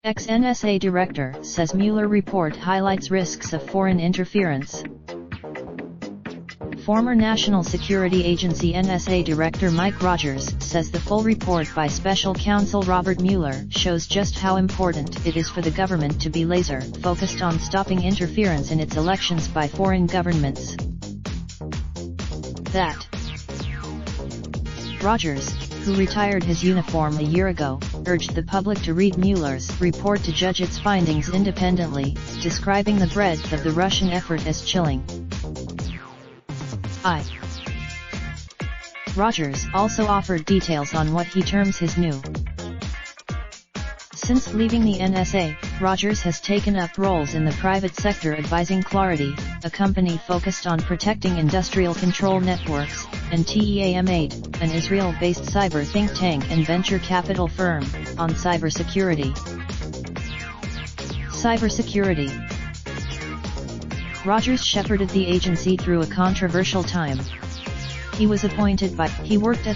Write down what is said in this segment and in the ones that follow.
Ex-NSA director says Mueller report highlights risks of foreign interference. Former National Security Agency NSA Director Mike Rogers says the full report by Special Counsel Robert Mueller shows just how important it is for the government to be laser-focused on stopping interference in its elections by foreign governments. That Rogers, who retired his uniform a year ago, urged the public to read Mueller's report to judge its findings independently, describing the breadth of the Russian effort as chilling. Rogers also offered details on what he terms his new. Since leaving the NSA, Rogers has taken up roles in the private sector advising Clarity, a company focused on protecting industrial control networks, and TEAM8, an Israel-based cyber think tank and venture capital firm, on cybersecurity. Rogers shepherded the agency through a controversial time. He worked at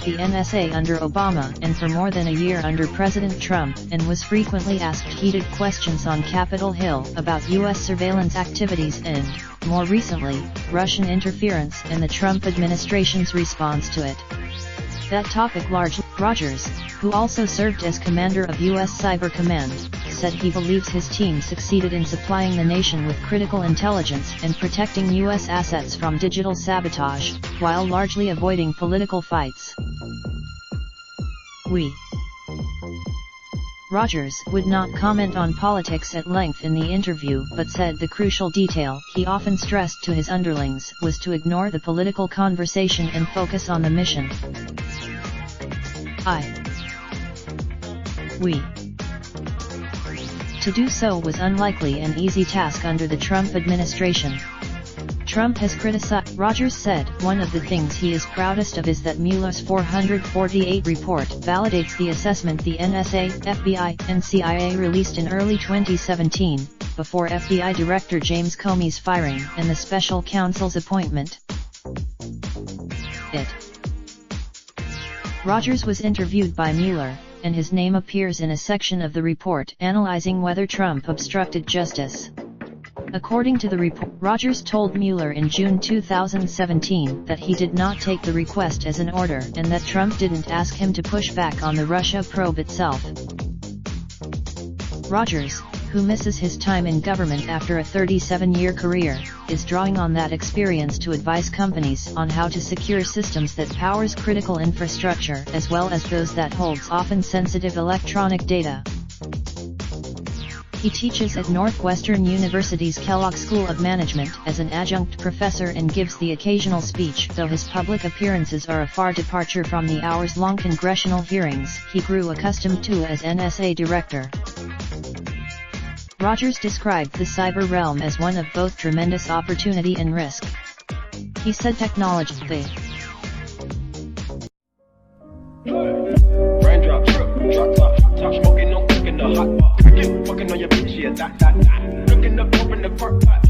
the NSA under Obama and for more than a year under President Trump, and was frequently asked heated questions on Capitol Hill about U.S. surveillance activities and, more recently, Russian interference and the Trump administration's response to it. That topic largely. Rogers, who also served as commander of U.S. Cyber Command, said he believes his team succeeded in supplying the nation with critical intelligence and protecting U.S. assets from digital sabotage, while largely avoiding political fights. Rogers would not comment on politics at length in the interview, but said the crucial detail he often stressed to his underlings was to ignore the political conversation and focus on the mission. To do so was unlikely an easy task under the Trump administration. Trump has criticized, Rogers said, one of the things he is proudest of is that Mueller's 448 report validates the assessment the NSA, FBI, and CIA released in early 2017, before FBI Director James Comey's firing and the special counsel's appointment. Rogers was interviewed by Mueller, and his name appears in a section of the report analyzing whether Trump obstructed justice. According to the report, Rogers told Mueller in June 2017 that he did not take the request as an order and that Trump didn't ask him to push back on the Russia probe itself. Rogers, who misses his time in government after a 37-year career, is drawing on that experience to advise companies on how to secure systems that powers critical infrastructure as well as those that holds often sensitive electronic data. He teaches at Northwestern University's Kellogg School of Management as an adjunct professor and gives the occasional speech, though his public appearances are a far departure from the hours-long congressional hearings he grew accustomed to as NSA director. Rogers described the cyber realm as one of both tremendous opportunity and risk. He said technology. Raindrop, drop top, smoking, no cooking the hot pot. Fucking on your bitch, yeah, that. Looking up, open the park pot.